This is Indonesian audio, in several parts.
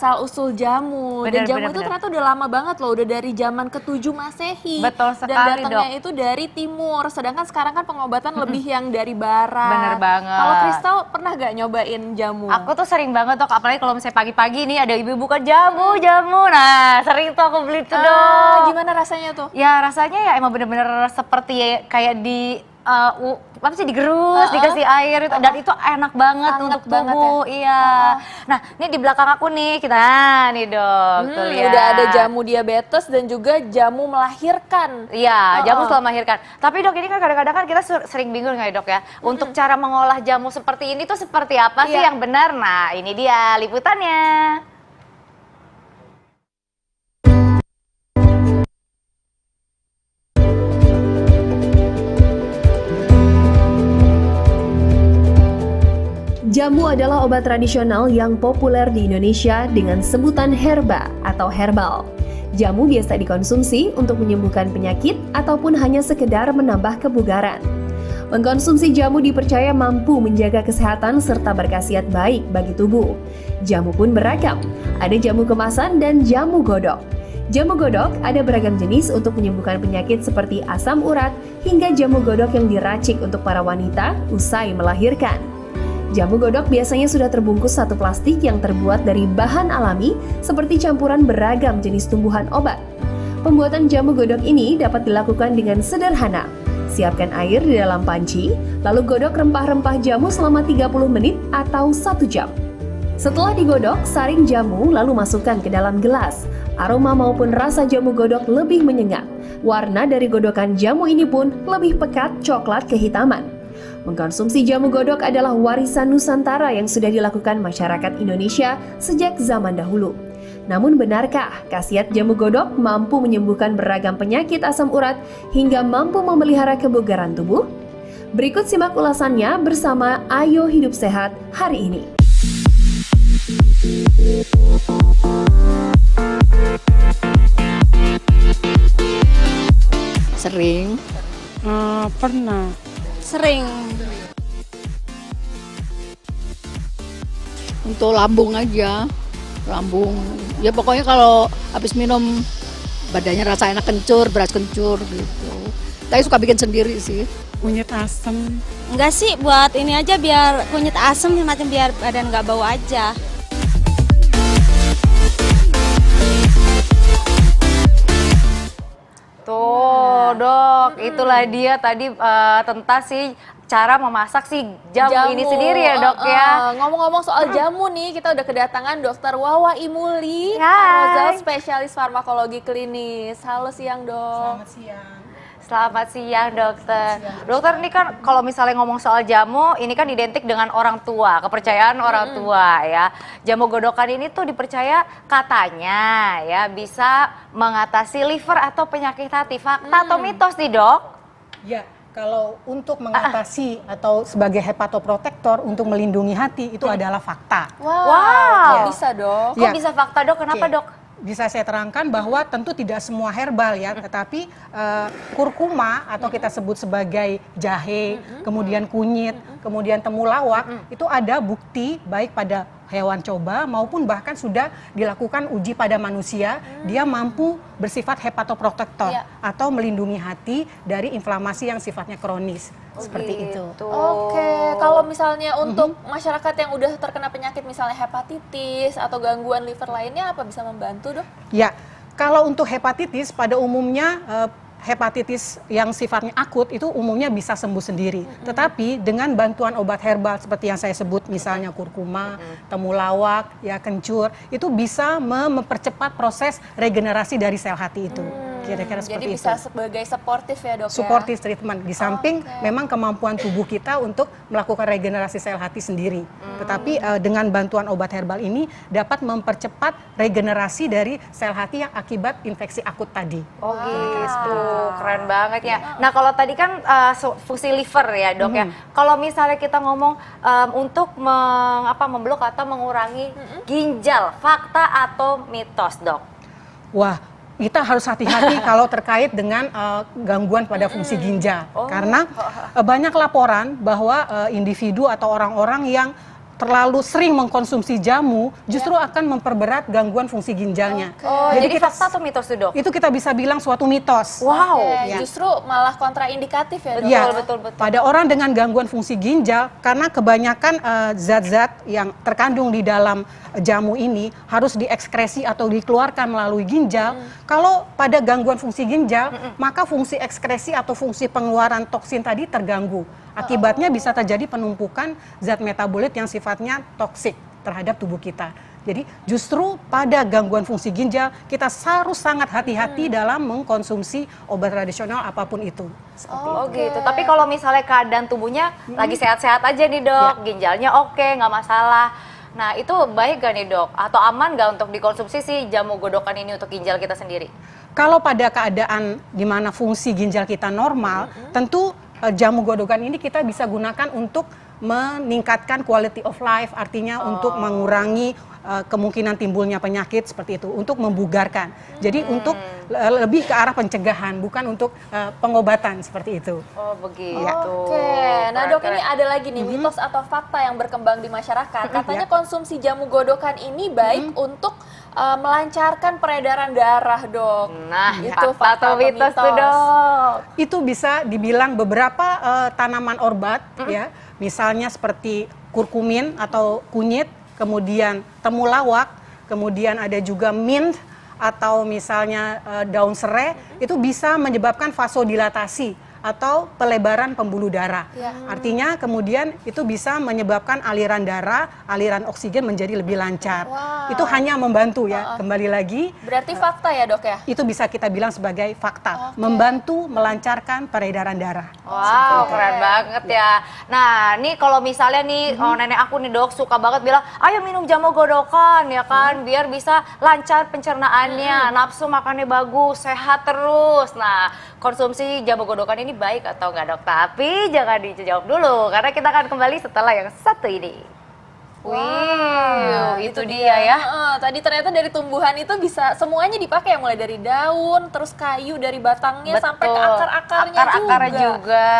asal-usul jamu. Dan jamu itu ternyata udah lama banget loh, udah dari zaman ke-7 Masehi. Betul sekali, dan datangnya itu dari timur, sedangkan sekarang kan pengobatan lebih yang dari barat. Bener banget. Kalau Kristal pernah gak nyobain jamu? Aku tuh sering banget dok, apalagi kalau misalnya pagi-pagi nih ada ibu buka jamu. Nah sering tuh aku beli tuh dok. Gimana rasanya tuh? Ya rasanya ya emang bener-bener seperti kayak di apa sih digerus, dikasih air itu, dan itu enak banget untuk tubuh. Ya? Iya. Nah, ini di belakang aku nih kita nih dok. Tuh lihat. Udah ada jamu diabetes dan juga jamu melahirkan. Iya, jamu setelah melahirkan. Tapi dok, ini kan kadang-kadang kan kita sering bingung ya dok ya. Untuk cara mengolah jamu seperti ini tuh seperti apa sih yang benar? Nah, ini dia liputannya. Jamu adalah obat tradisional yang populer di Indonesia dengan sebutan herba atau herbal. Jamu biasa dikonsumsi untuk menyembuhkan penyakit ataupun hanya sekedar menambah kebugaran. Mengkonsumsi jamu dipercaya mampu menjaga kesehatan serta berkhasiat baik bagi tubuh. Jamu pun beragam, ada jamu kemasan dan jamu godok. Jamu godok ada beragam jenis untuk menyembuhkan penyakit seperti asam urat hingga jamu godok yang diracik untuk para wanita usai melahirkan. Jamu godok biasanya sudah terbungkus satu plastik yang terbuat dari bahan alami seperti campuran beragam jenis tumbuhan obat. Pembuatan jamu godok ini dapat dilakukan dengan sederhana. Siapkan air di dalam panci, lalu godok rempah-rempah jamu selama 30 menit atau 1 jam. Setelah digodok, saring jamu lalu masukkan ke dalam gelas. Aroma maupun rasa jamu godok lebih menyengat. Warna dari godokan jamu ini pun lebih pekat coklat kehitaman. Mengkonsumsi jamu godok adalah warisan Nusantara yang sudah dilakukan masyarakat Indonesia sejak zaman dahulu. Namun benarkah khasiat jamu godok mampu menyembuhkan beragam penyakit asam urat hingga mampu memelihara kebugaran tubuh? Berikut simak ulasannya bersama Ayo Hidup Sehat hari ini. Sering? Pernah. Sering. Untuk lambung aja, lambung. Ya pokoknya kalau habis minum badannya rasa enak kencur, beras kencur gitu. Tapi suka bikin sendiri sih. Kunyit asem. Enggak sih, buat ini aja biar kunyit asem macam biar badan nggak bau aja. Tuh dok, itulah dia tadi tentang si cara memasak si jamu ini sendiri ya dok ya. Ngomong-ngomong soal jamu nih, kita udah kedatangan Dokter Wawa Imuli, spesialis farmakologi klinis. Halo siang dok. Selamat siang. Selamat siang dokter. Dokter ini kan kalau misalnya ngomong soal jamu, ini kan identik dengan orang tua, kepercayaan orang tua ya. Jamu godokan ini tuh dipercaya katanya ya bisa mengatasi liver atau penyakit hati. Fakta atau mitos nih dok? Ya, kalau untuk mengatasi atau sebagai hepatoprotektor untuk melindungi hati itu adalah fakta. Wow. Bisa dok. Kok bisa fakta dok? Kenapa dok? Bisa saya terangkan bahwa tentu tidak semua herbal ya, tetapi kurkuma atau kita sebut sebagai jahe, kemudian kunyit, kemudian temulawak, itu ada bukti baik pada hewan coba maupun bahkan sudah dilakukan uji pada manusia, dia mampu bersifat hepatoprotektor atau melindungi hati dari inflamasi yang sifatnya kronis. Seperti itu. Oke, kalau misalnya untuk masyarakat yang udah terkena penyakit misalnya hepatitis atau gangguan liver lainnya apa bisa membantu dok? Ya, kalau untuk hepatitis pada umumnya hepatitis yang sifatnya akut itu umumnya bisa sembuh sendiri. Tetapi dengan bantuan obat herbal seperti yang saya sebut misalnya kurkuma, temulawak, ya kencur, itu bisa mempercepat proses regenerasi dari sel hati itu. Kira-kira seperti Jadi itu. bisa sebagai supportive ya dok Supportive treatment. Di samping memang kemampuan tubuh kita untuk melakukan regenerasi sel hati sendiri. Tetapi dengan bantuan obat herbal ini dapat mempercepat regenerasi dari sel hati yang akibat infeksi akut tadi. Oh gitu, keren banget ya. Nah kalau tadi kan fungsi liver ya dok ya. Kalau misalnya kita ngomong untuk memblok atau mengurangi ginjal, fakta atau mitos dok? Wah, kita harus hati-hati kalau terkait dengan gangguan pada fungsi ginjal. Karena banyak laporan bahwa individu atau orang-orang yang terlalu sering mengkonsumsi jamu justru akan memperberat gangguan fungsi ginjalnya. Oh, jadi fakta atau mitos tuh, Dok? Itu kita bisa bilang suatu mitos. Wow. Oke, Ya. justru malah kontraindikatif ya, Dok. Ya, betul. pada orang dengan gangguan fungsi ginjal, karena kebanyakan zat-zat yang terkandung di dalam jamu ini harus diekskresi atau dikeluarkan melalui ginjal. Kalau pada gangguan fungsi ginjal, maka fungsi ekskresi atau fungsi pengeluaran toksin tadi terganggu. Akibatnya bisa terjadi penumpukan zat metabolit yang sifatnya toksik terhadap tubuh kita. Jadi justru pada gangguan fungsi ginjal kita harus sangat hati-hati dalam mengkonsumsi obat tradisional apapun itu. Oh gitu. Tapi kalau misalnya keadaan tubuhnya lagi sehat-sehat aja nih, Dok, ginjalnya oke, nggak masalah. Nah, itu baik gak nih, Dok? Atau aman gak untuk dikonsumsi si jamu godokan ini untuk ginjal kita sendiri? Kalau pada keadaan di mana fungsi ginjal kita normal, tentu jamu godokan ini kita bisa gunakan untuk meningkatkan quality of life, artinya untuk mengurangi kemungkinan timbulnya penyakit seperti itu, untuk membugarkan. Jadi untuk lebih ke arah pencegahan, bukan untuk pengobatan seperti itu. Oh begitu. Oke, nah Dok, ini ada lagi nih mitos atau fakta yang berkembang di masyarakat. Katanya konsumsi jamu godokan ini baik untuk melancarkan peredaran darah, Dok. Nah, itu fakta atau mitos tuh, Dok? Itu bisa dibilang beberapa tanaman obat, ya, misalnya seperti kurkumin atau kunyit, kemudian temulawak, kemudian ada juga mint atau misalnya daun serai, itu bisa menyebabkan vasodilatasi atau pelebaran pembuluh darah. Artinya kemudian itu bisa menyebabkan aliran darah, aliran oksigen menjadi lebih lancar. Itu hanya membantu ya, kembali lagi. Berarti fakta ya, Dok ya? Itu bisa kita bilang sebagai fakta, membantu melancarkan peredaran darah. Wow, keren banget ya. Nah, nih kalau misalnya nih nenek aku nih, Dok, suka banget bilang, ayo minum jamu godokan ya kan, biar bisa lancar pencernaannya, nafsu makannya bagus, sehat terus. Nah, konsumsi jamu godokan ini baik atau enggak, Dok? Tapi jangan dijawab dulu, karena kita akan kembali setelah yang satu ini. Itu dia ya. Tadi ternyata dari tumbuhan itu bisa semuanya dipakai, mulai dari daun, terus kayu dari batangnya sampai ke akar-akarnya juga.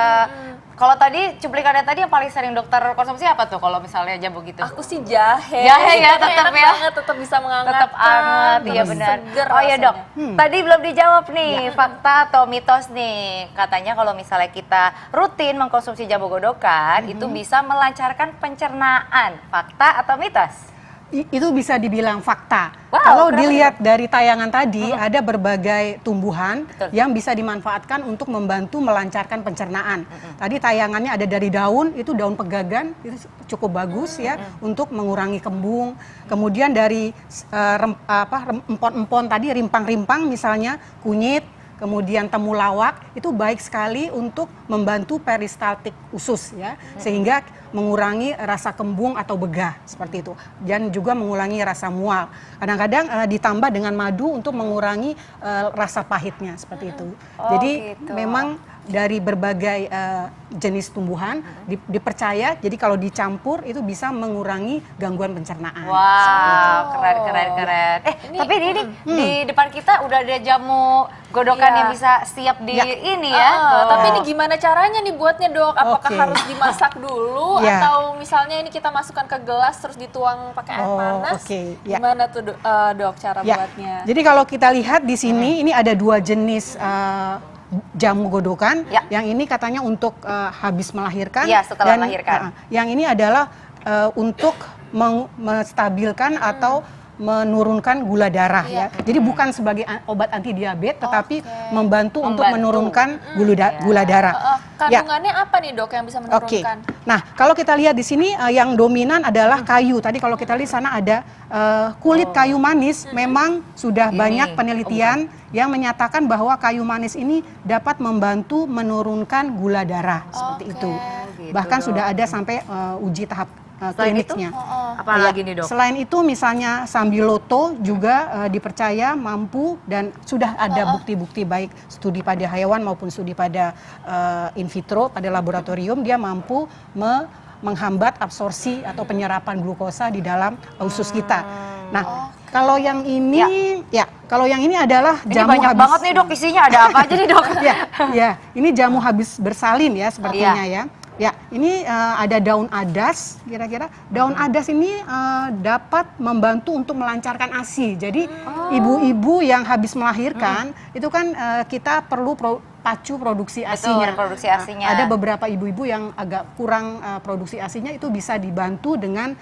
Kalau tadi cuplikannya tadi yang paling sering dokter konsumsi apa tuh kalau misalnya jamu gitu? Aku sih jahe. Jahe ya, Karena tetap enak ya. banget, tetap bisa menghangatkan. Tetap hangat, iya terus benar. seger Oh iya, Dok. rasanya. Tadi belum dijawab nih, fakta atau mitos nih. Katanya kalau misalnya kita rutin mengkonsumsi jamu godokan, itu bisa melancarkan pencernaan. Fakta atau mitos? Itu bisa dibilang fakta. Wow, Kalau keren. dilihat dari tayangan tadi, ada berbagai tumbuhan yang bisa dimanfaatkan untuk membantu melancarkan pencernaan. Tadi tayangannya ada dari daun, itu daun pegagan, itu cukup bagus ya untuk mengurangi kembung. Kemudian dari empon-empon tadi, rimpang-rimpang misalnya, kunyit, kemudian temulawak, itu baik sekali untuk membantu peristaltik usus ya, sehingga mengurangi rasa kembung atau begah seperti itu, dan juga mengurangi rasa mual. Kadang-kadang ditambah dengan madu untuk mengurangi rasa pahitnya seperti itu. Jadi gitu. memang dari berbagai jenis tumbuhan dipercaya, jadi kalau dicampur itu bisa mengurangi gangguan pencernaan. Wow, keren. Tapi ini di depan kita udah ada jamu godokan yang bisa siap di ini ya. Tapi ini gimana caranya nih buatnya, Dok? Apakah Oke. harus dimasak dulu Ya. atau misalnya ini kita masukkan ke gelas terus dituang pakai air panas? Oke, ya. Gimana tuh, Dok, cara Ya, buatnya? jadi kalau kita lihat di sini, ini ada dua jenis jamu godokan. Ya. Yang ini katanya untuk habis melahirkan. Ya, setelah melahirkan. Yang ini adalah untuk menstabilkan atau menurunkan gula darah ya. Jadi bukan sebagai obat anti diabetes, tetapi membantu untuk menurunkan gula darah. Kandungannya apa nih, Dok, yang bisa Oke. menurunkan? Nah, kalau kita lihat di sini yang dominan adalah kayu. Tadi kalau kita lihat sana ada kulit kayu manis. Memang sudah banyak penelitian yang menyatakan bahwa kayu manis ini dapat membantu menurunkan gula darah seperti itu. Gitu, Bahkan Dok. sudah ada sampai uji tahap Selain itu, kliniknya. apa lagi nih, Dok? Selain itu misalnya sambiloto juga dipercaya mampu, dan sudah ada bukti-bukti baik studi pada hewan maupun studi pada in vitro pada laboratorium, dia mampu menghambat absorpsi atau penyerapan glukosa di dalam usus kita. Nah, kalau yang ini kalau yang ini adalah Ini jamu banyak habis banget nih, Dok, isinya ada apa aja nih, Dok? ya, ini jamu habis bersalin ya sepertinya ya. Ya, ini ada daun adas, kira-kira daun adas ini dapat membantu untuk melancarkan ASI. Jadi ibu-ibu yang habis melahirkan itu kan kita perlu pacu produksi ASINya. produksi ASINya. Ada beberapa ibu-ibu yang agak kurang produksi ASINya, itu bisa dibantu dengan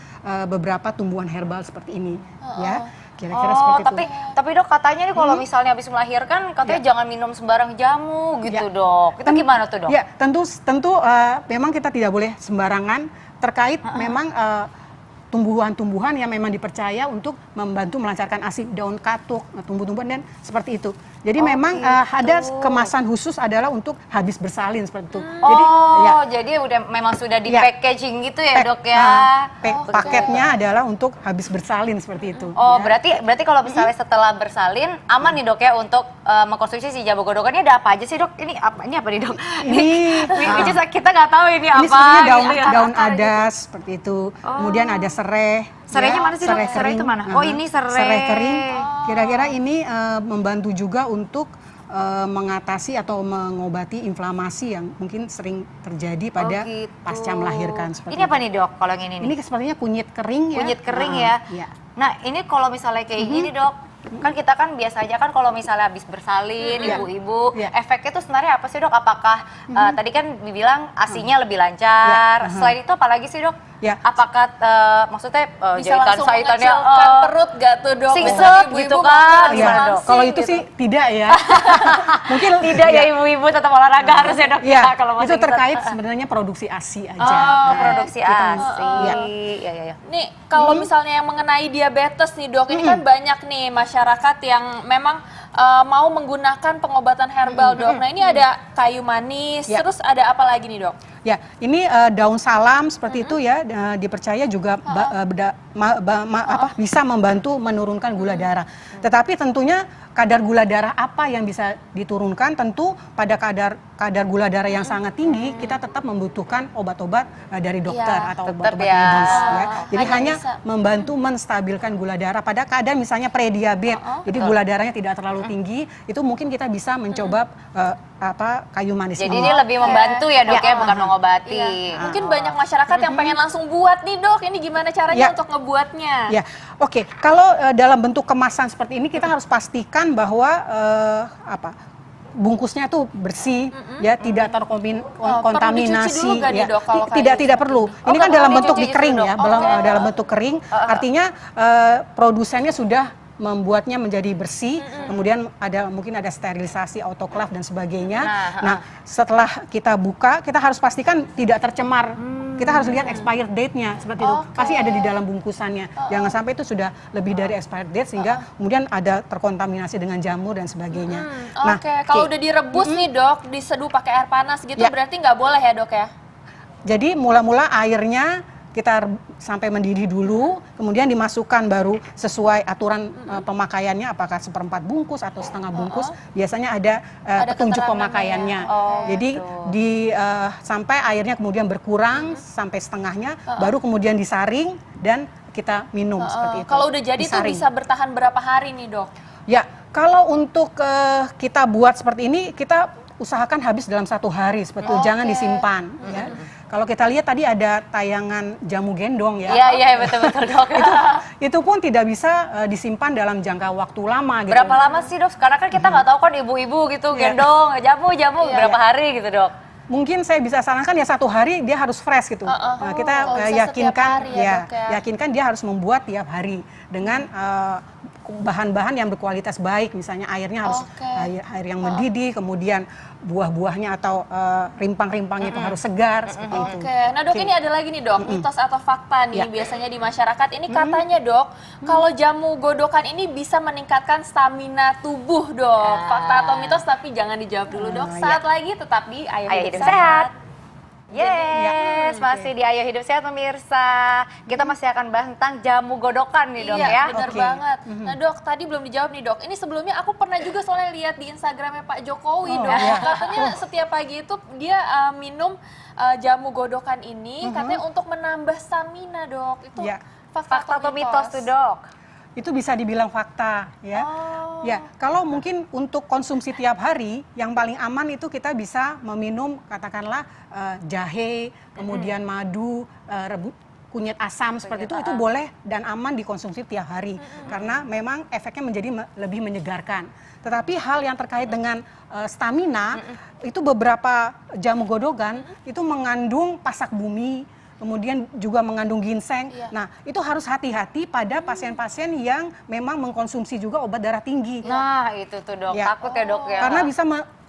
beberapa tumbuhan herbal seperti ini, ya. Kira-kira seperti itu. Tapi dok katanya nih kalau misalnya habis melahirkan katanya jangan minum sembarang jamu gitu dok. Itu gimana tuh dok? Ya, tentu memang kita tidak boleh sembarangan terkait memang tumbuhan-tumbuhan yang memang dipercaya untuk membantu melancarkan ASI, daun katuk, tumbuh-tumbuhan dan seperti itu. Jadi memang ada kemasan khusus adalah untuk habis bersalin seperti itu. Jadi udah memang sudah di packaging gitu ya dok ya. Paketnya adalah untuk habis bersalin seperti itu. Oh, berarti kalau misalnya setelah bersalin aman nih dok ya untuk mengkonsumsi si jamu godokan. Ini ada apa aja sih dok? Ini apa nih dok? Kita nggak tahu ini apa. Ini sebenarnya gitu daun adas seperti itu. Kemudian ada sereh. Serehnya mana sih dok? Sereh Sereh kering. itu mana? Oh ini sereh. Sereh kering. Kira-kira ini membantu juga untuk mengatasi atau mengobati inflamasi yang mungkin sering terjadi pada pasca melahirkan. Ini apa nih dok kalau yang ini? Ini sepertinya kunyit kering ya. Kunyit kering ya. Nah ini kalau misalnya kayak gini dok, kan kita kan biasanya kan kalau misalnya habis bersalin ibu-ibu, efeknya tuh sebenarnya apa sih dok? Apakah tadi kan dibilang ASINya lebih lancar, selain itu apalagi sih dok? Apakah maksudnya bisa jahitan langsung sahitannya mengecilkan perut gak tuh dok? singset gitu kan? Kalau itu sih tidak ya. Mungkin tidak ya ibu-ibu tetap olahraga harus ya dok ya kalau mau itu singset. terkait sebenarnya produksi ASI aja. Oh, produksi ASI. Iya. Nih kalau misalnya yang mengenai diabetes nih dok, ini kan banyak nih masyarakat yang memang mau menggunakan pengobatan herbal dok. Nah ini ada kayu manis, terus ada apa lagi nih dok? Ya, ini daun salam seperti itu ya, dipercaya juga bisa membantu menurunkan gula darah. Tetapi tentunya kadar gula darah apa yang bisa diturunkan, tentu pada kadar gula darah yang sangat tinggi kita tetap membutuhkan obat-obat dari dokter atau obat-obat medis ya. Jadi hanya membantu menstabilkan gula darah pada kadar misalnya prediabetes. Jadi gula darahnya tidak terlalu tinggi, itu mungkin kita bisa mencoba kayu manis. Jadi ini lebih membantu ya dok ya, bukan mengobati. Mungkin banyak masyarakat yang pengen langsung buat nih dok, ini gimana caranya untuk ngebuatnya? Ya, oke. Kalau dalam bentuk kemasan seperti ini kita harus pastikan bahwa bungkusnya tuh bersih, ya tidak terkontaminasi. Tidak perlu. Ini kan dalam bentuk kering ya, dalam bentuk kering. Artinya produsennya sudah membuatnya menjadi bersih, kemudian mungkin ada sterilisasi, autoklaf dan sebagainya. Nah, setelah kita buka, kita harus pastikan tidak tercemar. Kita harus lihat expired date-nya seperti itu. Pasti ada di dalam bungkusannya. Jangan sampai itu sudah lebih dari expired date sehingga kemudian ada terkontaminasi dengan jamur dan sebagainya. Kalau udah direbus nih dok, diseduh pakai air panas gitu, berarti nggak boleh ya dok ya? Jadi mula-mula airnya kita sampai mendidih dulu, kemudian dimasukkan baru sesuai aturan pemakaiannya, apakah seperempat bungkus atau setengah bungkus. Biasanya ada petunjuk pemakaiannya. Jadi sampai airnya kemudian berkurang sampai setengahnya, baru kemudian disaring dan kita minum seperti itu. Kalau udah jadi tuh bisa bertahan berapa hari nih dok? Ya, kalau untuk kita buat seperti ini, kita usahakan habis dalam 1 hari seperti itu, jangan disimpan. Ya. Kalau kita lihat tadi ada tayangan jamu gendong ya. Iya betul dok. Itu pun tidak bisa disimpan dalam jangka waktu lama gitu. Berapa lama sih dok? Karena kan kita nggak tahu kan ibu-ibu gitu gendong jamu berapa hari gitu dok? Mungkin saya bisa sarankan ya 1 hari dia harus fresh gitu. Nah, kita yakinkan yakinkan dia harus membuat tiap hari dengan bahan-bahan yang berkualitas baik, misalnya airnya harus air yang mendidih, kemudian buah-buahnya atau rimpang-rimpangnya itu harus segar seperti itu. Nah dok, ini ada lagi nih dok, mitos atau fakta nih biasanya di masyarakat ini katanya dok, kalau jamu godokan ini bisa meningkatkan stamina tubuh dok. Fakta atau mitos, tapi jangan dijawab dulu dok. Saat lagi tetap di Ayo Hidup Sehat. Yes, masih di Ayo Hidup Sehat pemirsa. Kita masih akan bahas tentang jamu godokan nih dok ya. Iya benar banget. Nah dok, tadi belum dijawab nih dok. Ini sebelumnya aku pernah juga soalnya lihat di Instagramnya Pak Jokowi dok. Katanya setiap pagi itu dia minum jamu godokan ini katanya untuk menambah stamina dok. Itu fakta atau mitos tuh dok? itu bisa dibilang fakta ya. Oh. Ya, kalau mungkin untuk konsumsi tiap hari yang paling aman itu kita bisa meminum katakanlah jahe, kemudian madu, kunyit asam seperti itu boleh dan aman dikonsumsi tiap hari karena memang efeknya menjadi lebih menyegarkan. Tetapi hal yang terkait dengan stamina itu beberapa jamu godongan itu mengandung pasak bumi, kemudian juga mengandung ginseng. Nah, itu harus hati-hati pada pasien-pasien yang memang mengkonsumsi juga obat darah tinggi. Nah, itu tuh dok, Ya. takut ya dok ya. Karena bisa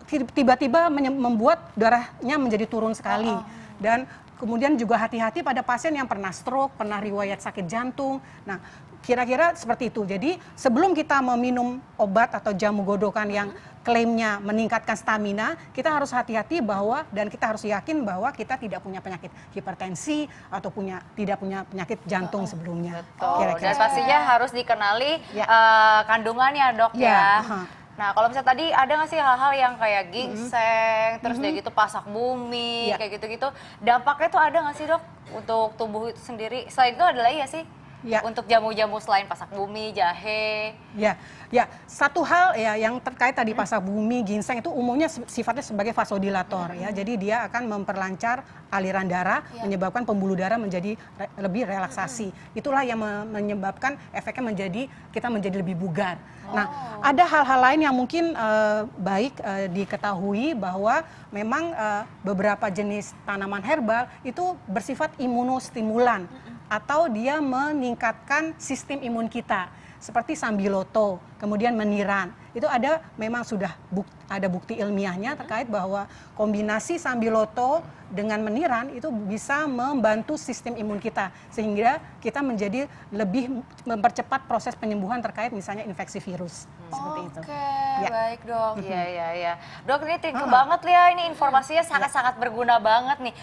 tiba-tiba membuat darahnya menjadi turun sekali. Dan kemudian juga hati-hati pada pasien yang pernah stroke, pernah riwayat sakit jantung. Nah, kira-kira seperti itu. Jadi sebelum kita meminum obat atau jamu godongan yang klaimnya meningkatkan stamina, kita harus hati-hati bahwa dan kita harus yakin bahwa kita tidak punya penyakit hipertensi atau tidak punya penyakit jantung sebelumnya. Betul. Dan pastinya harus dikenali Ya. kandungannya dok Ya, ya. aha. Nah, kalau misalnya tadi ada nggak sih hal-hal yang kayak ginseng, terus kayak gitu pasak bumi, Ya. kayak gitu-gitu, dampaknya tuh ada nggak sih dok untuk tubuh itu sendiri? Selain itu ada lagi ya sih? Ya. Untuk jamu-jamu selain pasak bumi, jahe. Ya, satu hal ya yang terkait tadi pasak bumi, ginseng itu umumnya sifatnya sebagai vasodilator ya. Jadi dia akan memperlancar aliran darah, menyebabkan pembuluh darah menjadi lebih relaksasi. Itulah yang menyebabkan efeknya kita menjadi lebih bugar. Nah, ada hal-hal lain yang mungkin baik diketahui bahwa memang beberapa jenis tanaman herbal itu bersifat imunostimulan atau dia meningkatkan sistem imun kita. Seperti sambiloto, kemudian meniran. Itu memang sudah ada bukti ilmiahnya terkait bahwa kombinasi sambiloto dengan meniran itu bisa membantu sistem imun kita sehingga kita menjadi lebih mempercepat proses penyembuhan terkait misalnya infeksi virus. Seperti itu. Oke, Ya. baik dok. Iya. Dok, ini thank you banget ya, ini informasinya sangat-sangat berguna banget nih.